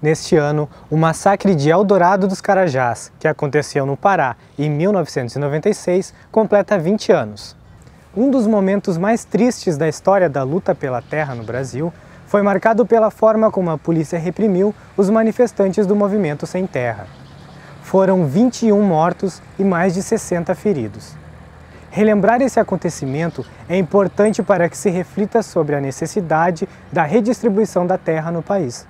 Neste ano, o massacre de Eldorado dos Carajás, que aconteceu no Pará em 1996, completa 20 anos. Um dos momentos mais tristes da história da luta pela terra no Brasil foi marcado pela forma como a polícia reprimiu os manifestantes do Movimento Sem Terra. Foram 21 mortos e mais de 60 feridos. Relembrar esse acontecimento é importante para que se reflita sobre a necessidade da redistribuição da terra no país.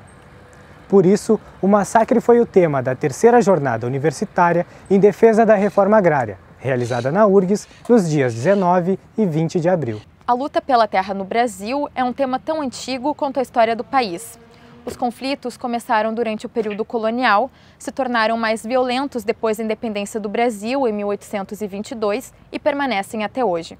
Por isso, o massacre foi o tema da terceira jornada universitária em defesa da reforma agrária, realizada na URGS nos dias 19 e 20 de abril. A luta pela terra no Brasil é um tema tão antigo quanto a história do país. Os conflitos começaram durante o período colonial, se tornaram mais violentos depois da independência do Brasil, em 1822, e permanecem até hoje.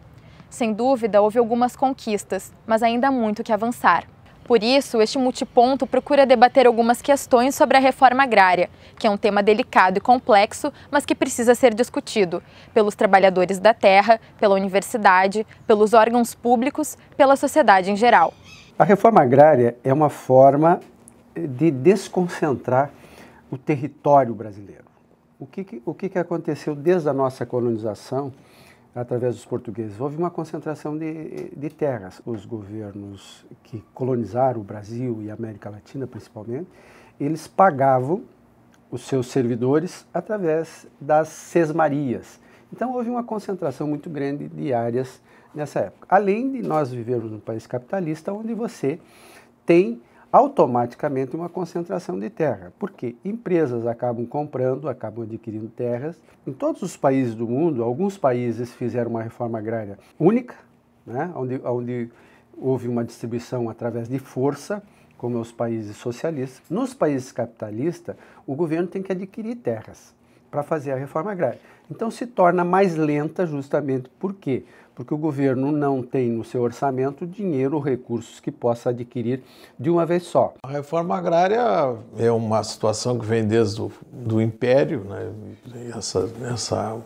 Sem dúvida, houve algumas conquistas, mas ainda há muito que avançar. Por isso, este multiponto procura debater algumas questões sobre a reforma agrária, que é um tema delicado e complexo, mas que precisa ser discutido pelos trabalhadores da terra, pela universidade, pelos órgãos públicos, pela sociedade em geral. A reforma agrária é uma forma de desconcentrar o território brasileiro. O que aconteceu desde a nossa colonização, através dos portugueses? Houve uma concentração de terras. Os governos que colonizaram o Brasil e a América Latina, principalmente, eles pagavam os seus servidores através das sesmarias. Então, houve uma concentração muito grande de áreas nessa época. Além de nós vivermos num país capitalista, onde você tem automaticamente uma concentração de terra, porque empresas acabam comprando, acabam adquirindo terras. Em todos os países do mundo, alguns países fizeram uma reforma agrária única, né, onde houve uma distribuição através de força, como os países socialistas. Nos países capitalistas, o governo tem que adquirir terras para fazer a reforma agrária. Então se torna mais lenta justamente por quê? Porque o governo não tem no seu orçamento dinheiro ou recursos que possa adquirir de uma vez só. A reforma agrária é uma situação que vem desde o Império, né? Essa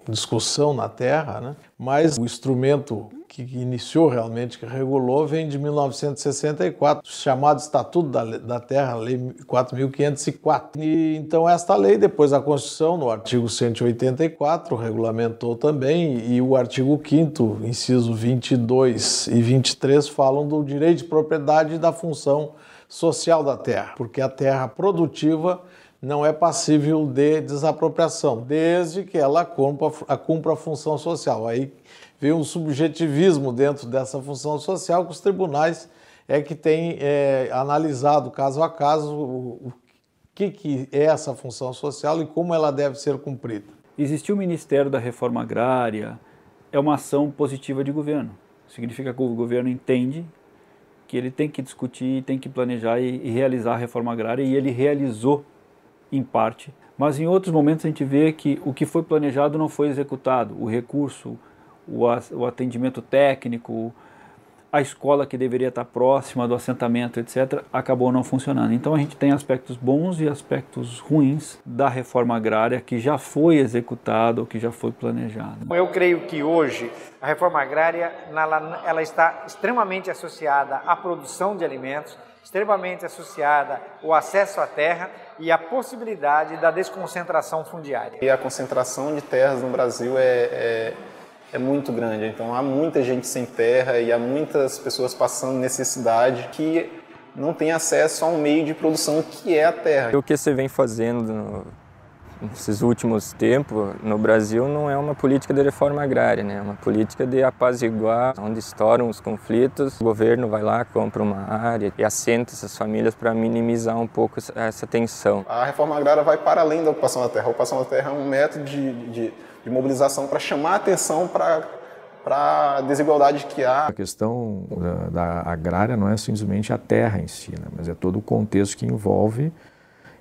discussão na terra, né? Mas o instrumento que iniciou realmente, que regulou, vem de 1964, chamado Estatuto da Terra, Lei 4.504. E, então, esta lei, depois da Constituição, no artigo 184, regulamentou também, e o artigo 5º, inciso 22 e 23, falam do direito de propriedade e da função social da terra, porque a terra produtiva não é passível de desapropriação, desde que ela cumpra a função social. Aí vem um subjetivismo dentro dessa função social que os tribunais é que têm analisado caso a caso o que é essa função social e como ela deve ser cumprida. Existir o Ministério da Reforma Agrária é uma ação positiva de governo. Significa que o governo entende que ele tem que discutir, tem que planejar e realizar a reforma agrária, e ele realizou em parte, mas em outros momentos a gente vê que o que foi planejado não foi executado, o recurso, o atendimento técnico, a escola que deveria estar próxima do assentamento, etc., acabou não funcionando. Então a gente tem aspectos bons e aspectos ruins da reforma agrária que já foi executada ou que já foi planejada. Eu creio que hoje a reforma agrária ela está extremamente associada à produção de alimentos, extremamente associada ao acesso à terra e à possibilidade da desconcentração fundiária. E a concentração de terras no Brasil é muito grande, então há muita gente sem terra e há muitas pessoas passando necessidade que não têm acesso a um meio de produção que é a terra. O que você vem fazendo nesses últimos tempos no Brasil não é uma política de reforma agrária, né? É uma política de apaziguar onde estouram os conflitos. O governo vai lá, compra uma área e assenta essas famílias para minimizar um pouco essa tensão. A reforma agrária vai para além da ocupação da terra. A ocupação da terra é um método de mobilização para chamar a atenção para a desigualdade que há. A questão da agrária não é simplesmente a terra em si, né? Mas é todo o contexto que envolve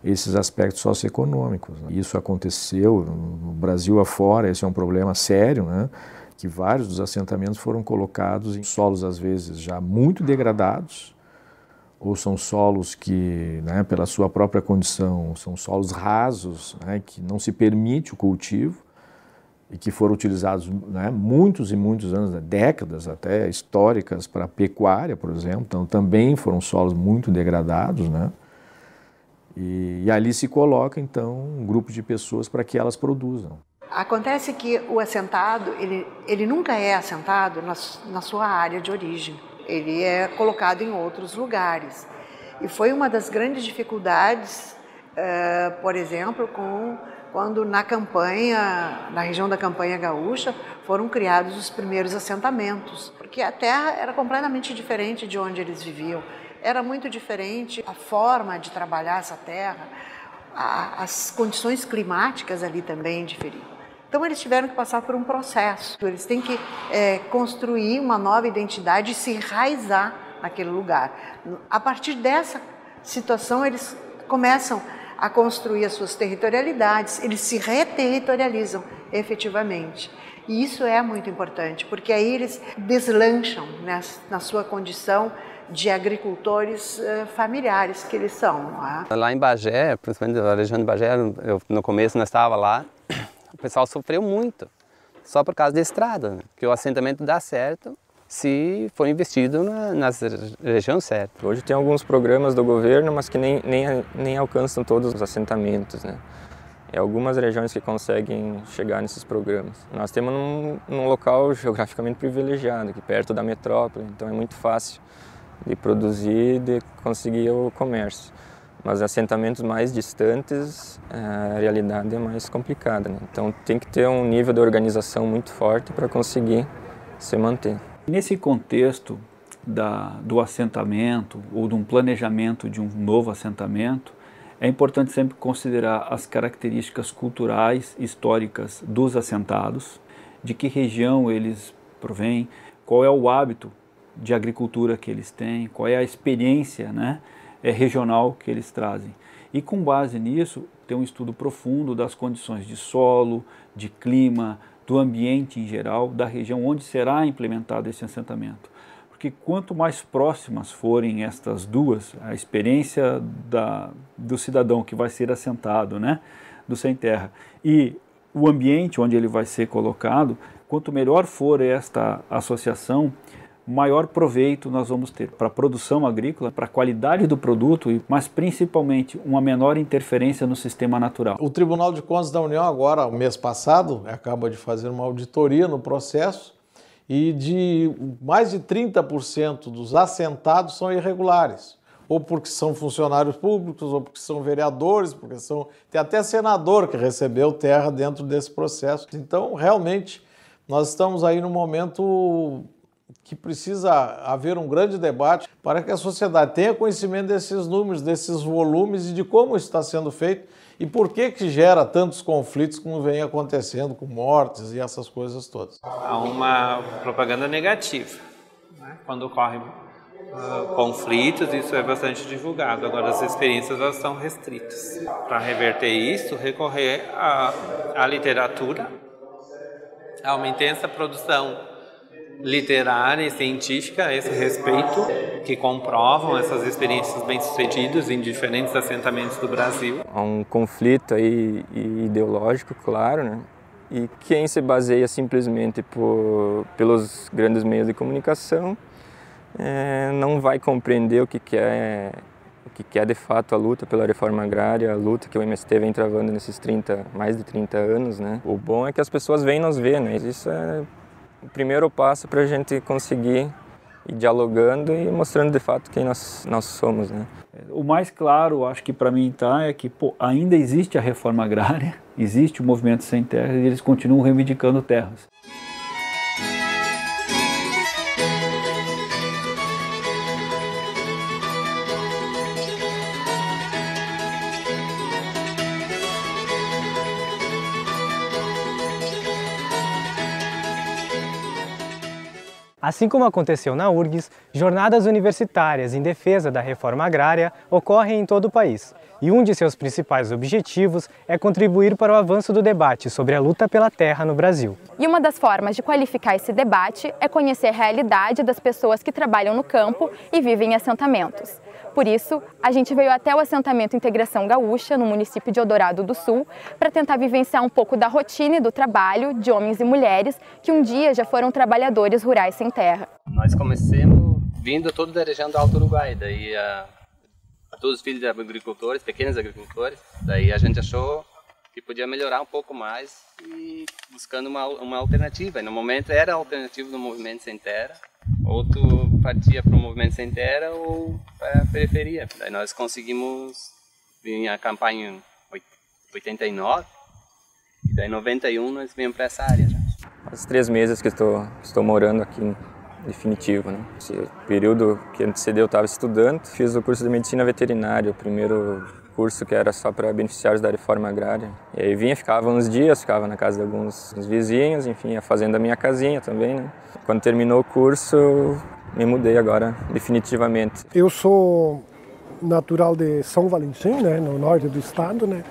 esses aspectos socioeconômicos. Isso aconteceu no Brasil afora, esse é um problema sério, né? Que vários dos assentamentos foram colocados em solos, às vezes, já muito degradados, ou são solos que, né, pela sua própria condição, são solos rasos, né, que não se permite o cultivo, e que foram utilizados, né, muitos e muitos anos, né, décadas até históricas para a pecuária, por exemplo. Então, também foram solos muito degradados, né? E ali se coloca, então, um grupo de pessoas para que elas produzam. Acontece que o assentado, ele nunca é assentado na sua área de origem. Ele é colocado em outros lugares. E foi uma das grandes dificuldades, por exemplo, quando na região da campanha gaúcha, foram criados os primeiros assentamentos. Porque a terra era completamente diferente de onde eles viviam. Era muito diferente a forma de trabalhar essa terra, as condições climáticas ali também diferiam. Então eles tiveram que passar por um processo. Eles têm que construir uma nova identidade e se enraizar naquele lugar. A partir dessa situação, eles começam a construir as suas territorialidades, eles se reterritorializam efetivamente. E isso é muito importante, porque aí eles deslancham, né, na sua condição de agricultores familiares que eles são. Lá em Bagé, principalmente na região de Bagé, no começo nós estávamos lá, o pessoal sofreu muito, só por causa da estrada, né? Porque o assentamento dá certo se for investido nas regiões certas. Hoje tem alguns programas do governo, mas que nem alcançam todos os assentamentos, né? É algumas regiões que conseguem chegar nesses programas. Nós temos num local geograficamente privilegiado, aqui perto da metrópole, então é muito fácil de produzir e de conseguir o comércio. Mas assentamentos mais distantes, a realidade é mais complicada, né? Então tem que ter um nível de organização muito forte para conseguir se manter. Nesse contexto do assentamento ou de um planejamento de um novo assentamento, é importante sempre considerar as características culturais, históricas dos assentados, de que região eles provêm, qual é o hábito de agricultura que eles têm, qual é a experiência, né, regional que eles trazem. E com base nisso, ter um estudo profundo das condições de solo, de clima, do ambiente em geral, da região onde será implementado esse assentamento. Porque quanto mais próximas forem estas duas, a experiência do cidadão que vai ser assentado, né, do sem terra, e o ambiente onde ele vai ser colocado, quanto melhor for esta associação, maior proveito nós vamos ter para a produção agrícola, para a qualidade do produto, mas principalmente uma menor interferência no sistema natural. O Tribunal de Contas da União agora, o mês passado, acaba de fazer uma auditoria no processo e de mais de 30% dos assentados são irregulares, ou porque são funcionários públicos, ou porque são vereadores, porque tem até senador que recebeu terra dentro desse processo. Então, realmente, nós estamos aí num momento que precisa haver um grande debate para que a sociedade tenha conhecimento desses números, desses volumes e de como está sendo feito e por que gera tantos conflitos como vem acontecendo com mortes e essas coisas todas. Há uma propaganda negativa, né? Quando ocorrem conflitos, isso é bastante divulgado. Agora as experiências elas estão restritas. Para reverter isso, recorrer à literatura, a uma intensa produção literária e científica a esse respeito, que comprovam essas experiências bem-sucedidas em diferentes assentamentos do Brasil. Há um conflito aí ideológico, claro, né? E quem se baseia simplesmente pelos grandes meios de comunicação não vai compreender o que é de fato a luta pela reforma agrária, a luta que o MST vem travando nesses mais de 30 anos, né? O bom é que as pessoas vêm nos ver, né? Isso é o primeiro passo para a gente conseguir ir dialogando e mostrando de fato quem nós somos, né? O mais claro, acho que para mim é que ainda existe a reforma agrária, existe o movimento sem terras e eles continuam reivindicando terras. Assim como aconteceu na URGS, jornadas universitárias em defesa da reforma agrária ocorrem em todo o país. E um de seus principais objetivos é contribuir para o avanço do debate sobre a luta pela terra no Brasil. E uma das formas de qualificar esse debate é conhecer a realidade das pessoas que trabalham no campo e vivem em assentamentos. Por isso, a gente veio até o assentamento Integração Gaúcha, no município de Eldorado do Sul, para tentar vivenciar um pouco da rotina e do trabalho de homens e mulheres que um dia já foram trabalhadores rurais sem terra. Nós começamos vindo toda da região do Alto Uruguai, daí todos os filhos de agricultores, pequenos agricultores. Daí a gente achou que podia melhorar um pouco mais e buscando uma alternativa. E no momento era a alternativa do Movimento Sem Terra. Ou tu partia para o Movimento Sem Terra ou para a periferia. Daí nós conseguimos vir a campanha em 89 e daí em 91 nós viemos para essa área já. Faz 3 meses que estou morando aqui em definitivo, né? Esse período que antecedeu eu estava estudando, fiz o curso de medicina veterinária, o primeiro curso que era só para beneficiários da reforma agrária. E aí ficava uns dias, ficava na casa de alguns vizinhos, enfim, ia fazendo a minha casinha também, né? Quando terminou o curso, me mudei agora definitivamente. Eu sou natural de São Valentim, né, no norte do estado, né?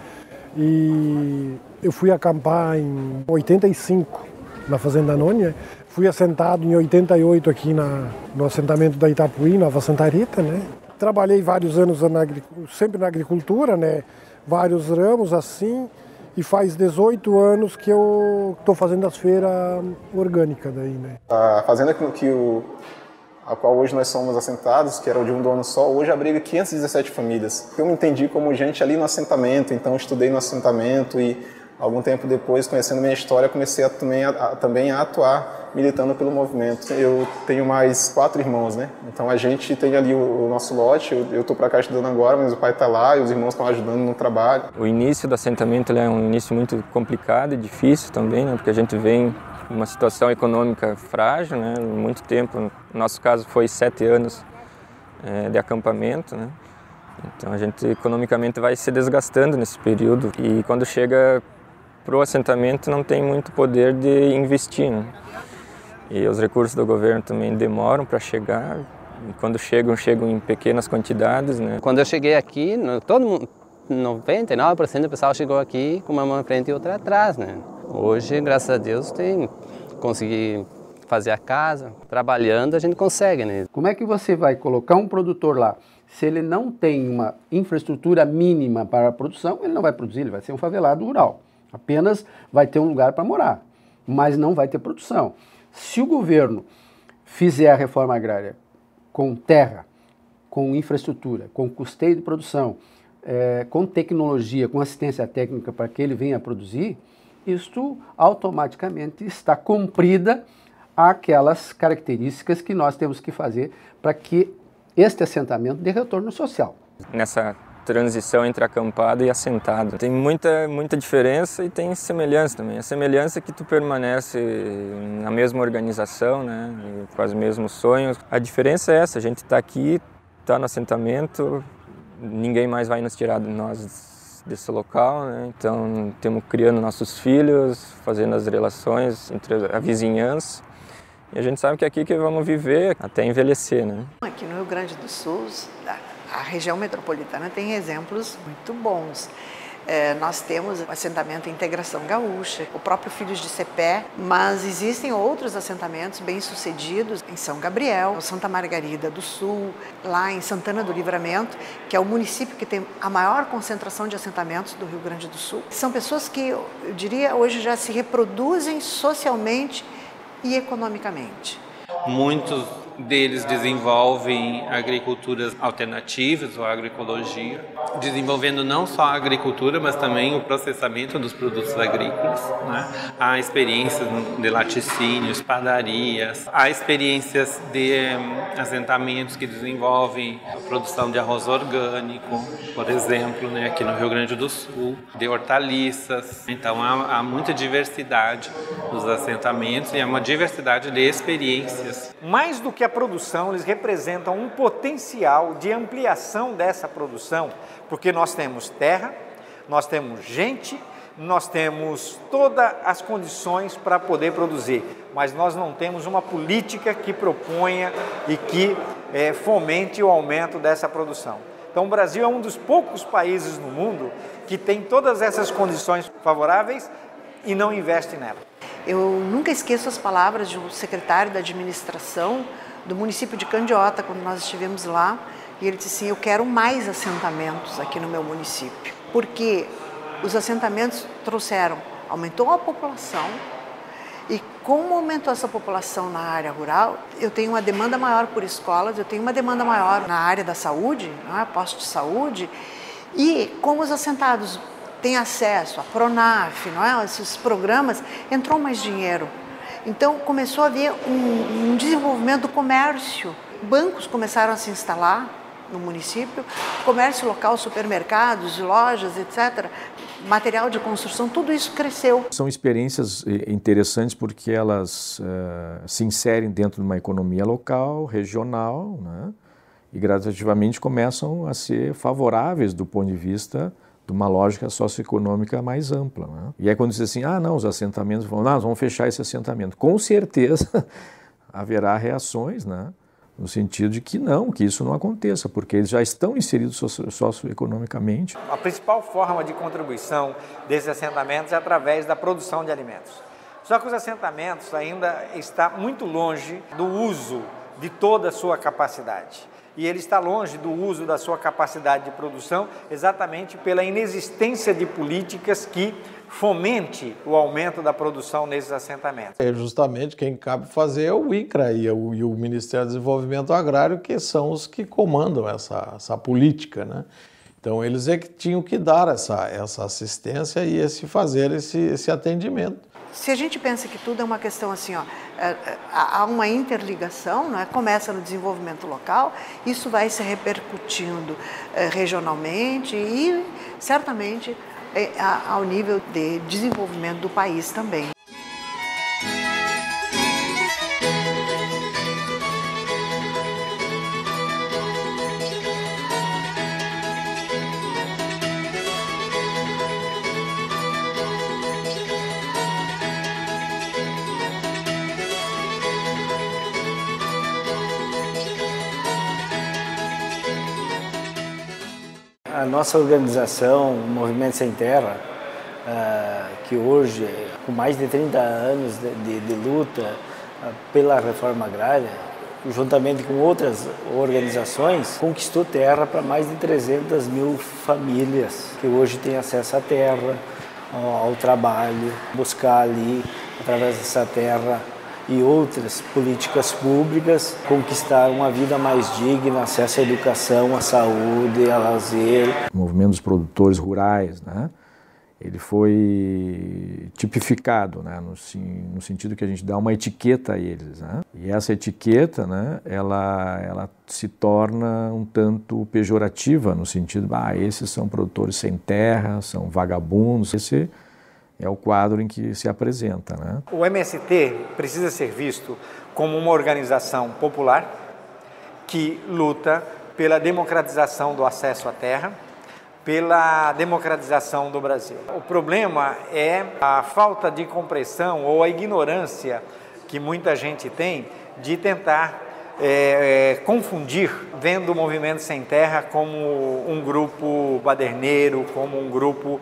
E eu fui acampar em 85 na Fazenda Nônia. Fui assentado em 88 aqui no assentamento da Itapuí, Nova Santa Rita, né? Trabalhei vários anos sempre na agricultura, né? Vários ramos assim, e faz 18 anos que eu estou fazendo as feiras orgânicas daí, né? A fazenda a qual hoje nós somos assentados, que era de um dono só, hoje abriga 517 famílias. Eu me entendi como gente ali no assentamento, então estudei no assentamento e algum tempo depois, conhecendo minha história, comecei também a atuar militando pelo movimento. Eu tenho mais 4 irmãos, né? Então a gente tem ali o nosso lote, eu estou para cá estudando agora, mas o pai está lá e os irmãos estão ajudando no trabalho. O início do assentamento é um início muito complicado e difícil também, né? Porque a gente vem uma situação econômica frágil, né? Muito tempo, no nosso caso foi 7 anos de acampamento, né? Então a gente economicamente vai se desgastando nesse período e quando chega para o assentamento não tem muito poder de investir, né? E os recursos do governo também demoram para chegar e quando chegam em pequenas quantidades, né? Quando eu cheguei aqui, todo mundo, 99% do pessoal chegou aqui com uma mão na frente e outra atrás, né? Hoje, graças a Deus, consegui fazer a casa, trabalhando a gente consegue, né? Como é que você vai colocar um produtor lá? Se ele não tem uma infraestrutura mínima para a produção, ele não vai produzir, ele vai ser um favelado rural. Apenas vai ter um lugar para morar, mas não vai ter produção. Se o governo fizer a reforma agrária com terra, com infraestrutura, com custeio de produção, com tecnologia, com assistência técnica para que ele venha produzir, isto automaticamente está cumprida aquelas características que nós temos que fazer para que este assentamento dê retorno social. Nessa transição entre acampado e assentado tem muita diferença e tem semelhança também. A semelhança é que tu permanece na mesma organização, né, com os mesmos sonhos. A diferença é essa, a gente está aqui, está no assentamento, ninguém mais vai nos tirar de nós desse local, né? Então estamos criando nossos filhos, fazendo as relações entre a vizinhança e a gente sabe que é aqui que vamos viver até envelhecer, né? Aqui no Rio Grande do Sul, a região metropolitana tem exemplos muito bons. Nós temos o assentamento Integração Gaúcha, o próprio Filhos de Cepé, mas existem outros assentamentos bem-sucedidos em São Gabriel, Santa Margarida do Sul, lá em Santana do Livramento, que é o município que tem a maior concentração de assentamentos do Rio Grande do Sul. São pessoas que, eu diria, hoje já se reproduzem socialmente e economicamente. Muitos deles desenvolvem agriculturas alternativas ou agroecologia, desenvolvendo não só a agricultura, mas também o processamento dos produtos agrícolas, né? Há experiências de laticínios, padarias, há experiências de assentamentos que desenvolvem a produção de arroz orgânico, por exemplo, né? Aqui no Rio Grande do Sul, de hortaliças. Então há muita diversidade nos assentamentos e há uma diversidade de experiências. Mais do que a produção, eles representam um potencial de ampliação dessa produção, porque nós temos terra, nós temos gente, nós temos todas as condições para poder produzir, mas nós não temos uma política que proponha e que fomente o aumento dessa produção. Então o Brasil é um dos poucos países no mundo que tem todas essas condições favoráveis e não investe nela. Eu nunca esqueço as palavras de um secretário da administração do município de Candiota, quando nós estivemos lá, e ele disse assim: eu quero mais assentamentos aqui no meu município, porque os assentamentos aumentou a população E como aumentou essa população na área rural, eu tenho uma demanda maior por escolas, eu tenho uma demanda maior na área da saúde, postos de saúde, e como os assentados têm acesso a Pronaf, esses programas, entrou mais dinheiro. Então começou a haver um desenvolvimento do comércio. Bancos começaram a se instalar no município, comércio local, supermercados, lojas, etc., material de construção, tudo isso cresceu. São experiências interessantes porque elas se inserem dentro de uma economia local, regional, né? E gradativamente começam a ser favoráveis do ponto de vista de uma lógica socioeconômica mais ampla, né? E aí quando diz assim, não, os assentamentos vamos fechar esse assentamento. Com certeza haverá reações, né? No sentido de que isso não aconteça, porque eles já estão inseridos socioeconomicamente. A principal forma de contribuição desses assentamentos é através da produção de alimentos. Só que os assentamentos ainda estão muito longe do uso de toda a sua capacidade. E ele está longe do uso da sua capacidade de produção exatamente pela inexistência de políticas que fomente o aumento da produção nesses assentamentos. Justamente quem cabe fazer é o INCRA e o Ministério do Desenvolvimento Agrário, que são os que comandam essa política, né? Então eles é que tinham que dar essa assistência e fazer esse atendimento. Se a gente pensa que tudo é uma questão assim, há uma interligação, começa no desenvolvimento local, isso vai se repercutindo regionalmente e certamente ao nível de desenvolvimento do país também. A nossa organização, o Movimento Sem Terra, que hoje, com mais de 30 anos de luta pela reforma agrária, juntamente com outras organizações, conquistou terra para mais de 300 mil famílias que hoje têm acesso à terra, ao trabalho, buscar ali, através dessa terra, e outras políticas públicas, conquistar uma vida mais digna, acesso à educação, à saúde, a lazer. O movimento dos produtores rurais, né? Ele foi tipificado, né? No sentido que a gente dá uma etiqueta a eles, né? E essa etiqueta, né? ela se torna um tanto pejorativa, no sentido, esses são produtores sem terra, são vagabundos. Esse é o quadro em que se apresenta, né? O MST precisa ser visto como uma organização popular que luta pela democratização do acesso à terra, pela democratização do Brasil. O problema é a falta de compreensão ou a ignorância que muita gente tem de tentar confundir, vendo o Movimento Sem Terra como um grupo baderneiro, como um grupo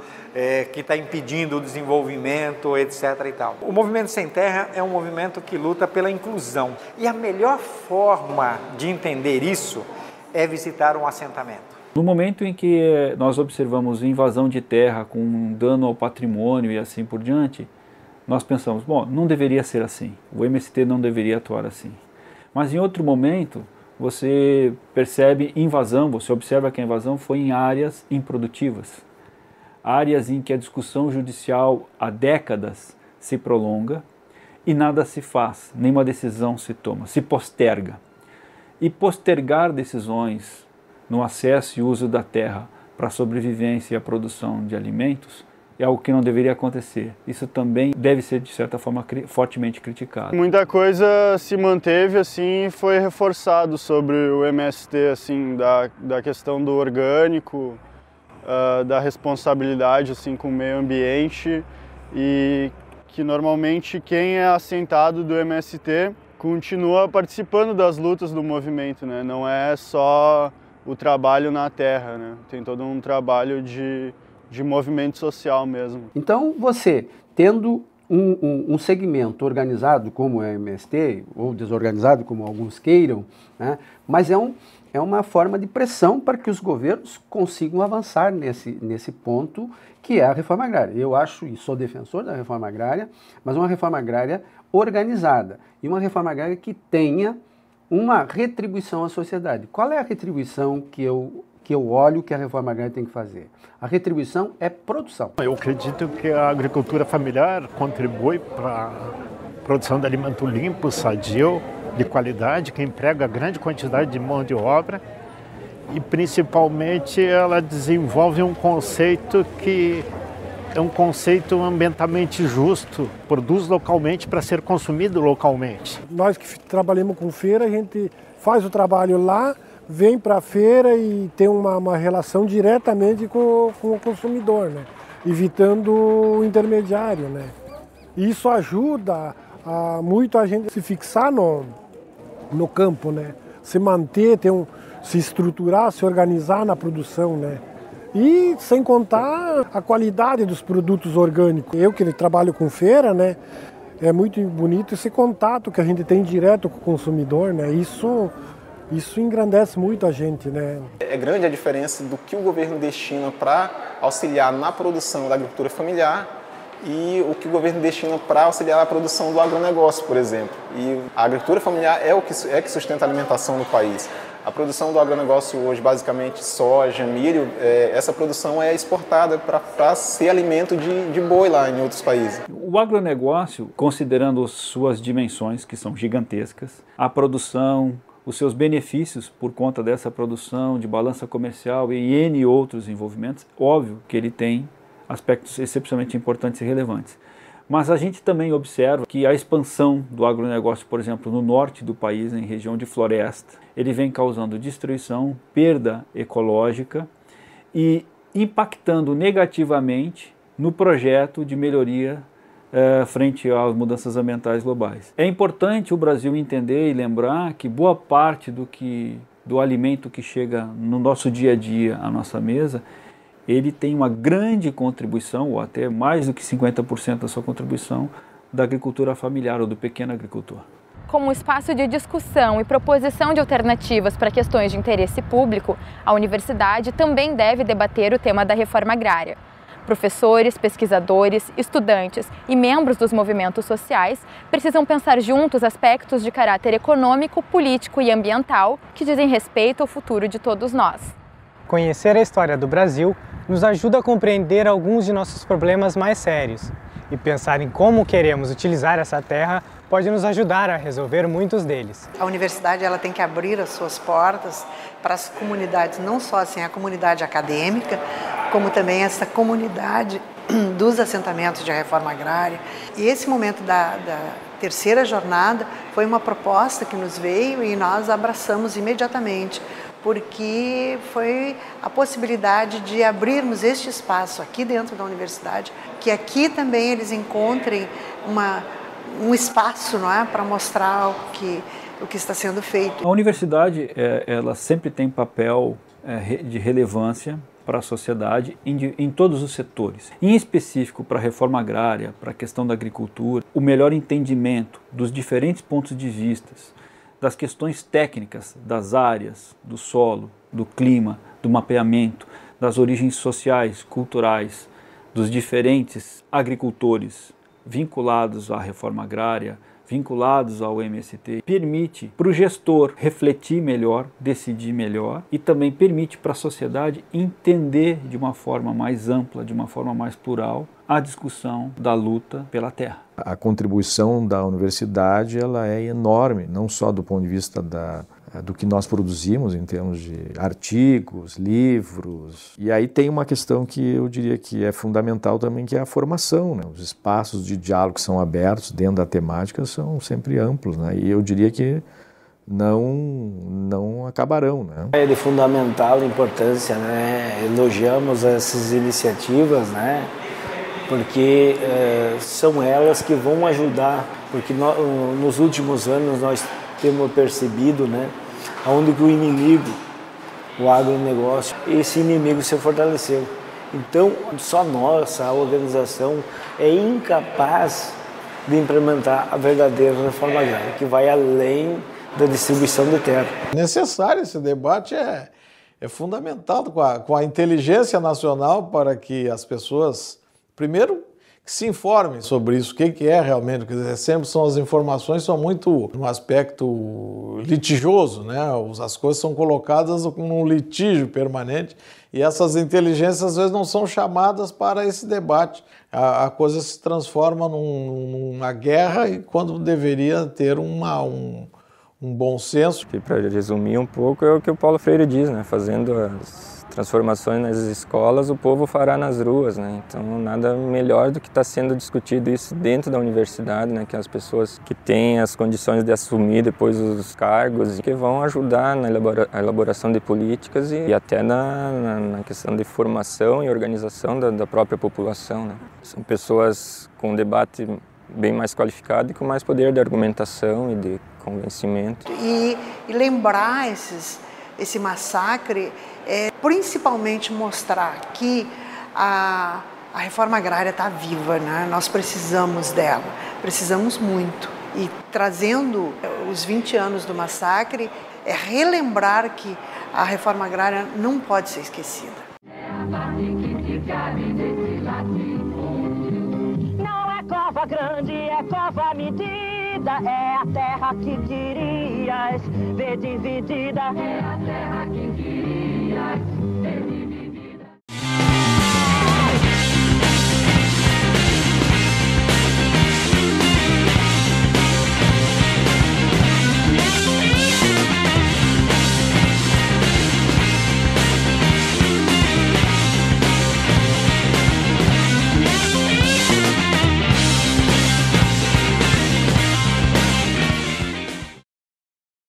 que está impedindo o desenvolvimento, etc. e tal. O Movimento Sem Terra é um movimento que luta pela inclusão. E a melhor forma de entender isso é visitar um assentamento. No momento em que nós observamos invasão de terra com dano ao patrimônio e assim por diante, nós pensamos, não deveria ser assim, o MST não deveria atuar assim. Mas em outro momento, você percebe invasão, você observa que a invasão foi em áreas improdutivas. Áreas em que a discussão judicial há décadas se prolonga e nada se faz, nenhuma decisão se toma, se posterga. E postergar decisões no acesso e uso da terra para a sobrevivência e a produção de alimentos é algo que não deveria acontecer. Isso também deve ser, de certa forma, fortemente criticado. Muita coisa se manteve assim, foi reforçado sobre o MST, assim, da questão do orgânico, da responsabilidade assim, com o meio ambiente, e que normalmente quem é assentado do MST continua participando das lutas do movimento, né? Não é só o trabalho na terra, né? Tem todo um trabalho de movimento social mesmo. Então você, tendo um segmento organizado como é o MST, ou desorganizado como alguns queiram, né? Mas é é uma forma de pressão para que os governos consigam avançar nesse ponto que é a reforma agrária. Eu acho e sou defensor da reforma agrária, mas uma reforma agrária organizada e uma reforma agrária que tenha uma retribuição à sociedade. Qual é a retribuição que eu olho que a reforma agrária tem que fazer? A retribuição é produção. Eu acredito que a agricultura familiar contribui para a produção de alimento limpo, sadio, de qualidade, que emprega grande quantidade de mão de obra e principalmente ela desenvolve um conceito que é um conceito ambientalmente justo, produz localmente para ser consumido localmente. Nós que trabalhamos com feira, a gente faz o trabalho lá, vem para a feira e tem uma relação diretamente com o consumidor, né? Evitando o intermediário, né? E isso ajuda muito a gente se fixar no campo, né? Se manter, se estruturar, se organizar na produção, né? E sem contar a qualidade dos produtos orgânicos. Eu que trabalho com feira, né? É muito bonito esse contato que a gente tem direto com o consumidor, né? Isso engrandece muito a gente, né? É grande a diferença do que o governo destina para auxiliar na produção da agricultura familiar e o que o governo destina para auxiliar a produção do agronegócio, por exemplo. E a agricultura familiar é que sustenta a alimentação no país. A produção do agronegócio hoje, basicamente soja, milho, essa produção é exportada para ser alimento de boi lá em outros países. O agronegócio, considerando suas dimensões, que são gigantescas, a produção, os seus benefícios por conta dessa produção, de balança comercial e N outros envolvimentos, óbvio que ele tem aspectos excepcionalmente importantes e relevantes. Mas a gente também observa que a expansão do agronegócio, por exemplo, no norte do país, em região de floresta, ele vem causando destruição, perda ecológica e impactando negativamente no projeto de melhoria frente às mudanças ambientais globais. É importante o Brasil entender e lembrar que boa parte do alimento que chega no nosso dia a dia à nossa mesa, ele tem uma grande contribuição, ou até mais do que 50% da sua contribuição, da agricultura familiar ou do pequeno agricultor. Como espaço de discussão e proposição de alternativas para questões de interesse público, a universidade também deve debater o tema da reforma agrária. Professores, pesquisadores, estudantes e membros dos movimentos sociais precisam pensar juntos aspectos de caráter econômico, político e ambiental que dizem respeito ao futuro de todos nós. Conhecer a história do Brasil nos ajuda a compreender alguns de nossos problemas mais sérios. E pensar em como queremos utilizar essa terra pode nos ajudar a resolver muitos deles. A universidade ela tem que abrir as suas portas para as comunidades, não só assim, a comunidade acadêmica, como também essa comunidade dos assentamentos de reforma agrária. E esse momento da terceira jornada foi uma proposta que nos veio e nós abraçamos imediatamente, porque foi a possibilidade de abrirmos este espaço aqui dentro da universidade, que aqui também eles encontrem um espaço, não é, para mostrar o que está sendo feito. A universidade ela sempre tem papel de relevância para a sociedade em todos os setores. Em específico para a reforma agrária, para a questão da agricultura, o melhor entendimento dos diferentes pontos de vista, das questões técnicas das áreas, do solo, do clima, do mapeamento, das origens sociais, culturais, dos diferentes agricultores vinculados à reforma agrária, vinculados ao MST, permite para o gestor refletir melhor, decidir melhor e também permite para a sociedade entender de uma forma mais ampla, de uma forma mais plural, a discussão da luta pela terra. A contribuição da universidade ela é enorme, não só do ponto de vista do que nós produzimos em termos de artigos, livros. E aí tem uma questão que eu diria que é fundamental também, que é a formação, né? Os espaços de diálogo que são abertos dentro da temática são sempre amplos, né? E eu diria que não acabarão, né? É de fundamental importância, né? Elogiamos essas iniciativas, né? Porque são elas que vão ajudar, porque nos últimos anos nós temos percebido, né, onde que o inimigo, o agronegócio, esse inimigo se fortaleceu. Então, só nossa organização é incapaz de implementar a verdadeira reforma agrária, que vai além da distribuição de terra. Necessário esse debate, é fundamental com a inteligência nacional para que as pessoas, primeiro, que se informem sobre isso, o que é realmente, quer dizer, sempre as informações são muito no aspecto litigioso, né? As coisas são colocadas num litígio permanente e essas inteligências às vezes não são chamadas para esse debate. A coisa se transforma numa guerra e quando deveria ter um bom senso. Para resumir um pouco, é o que o Paulo Freire diz, né? Fazendo as transformações nas escolas, o povo fará nas ruas, né? Então, nada melhor do que está sendo discutido isso dentro da universidade, né? Que as pessoas que têm as condições de assumir depois os cargos, que vão ajudar na elaboração de políticas e até na questão de formação e organização da própria população, né? São pessoas com debate bem mais qualificado e com mais poder de argumentação e de convencimento. E lembrar esse massacre é principalmente mostrar que a reforma agrária está viva, né? Nós precisamos dela, precisamos muito. E trazendo os 20 anos do massacre, é relembrar que a reforma agrária não pode ser esquecida. Não é cova grande, é cova medida, é a terra que querias ver dividida. É a terra que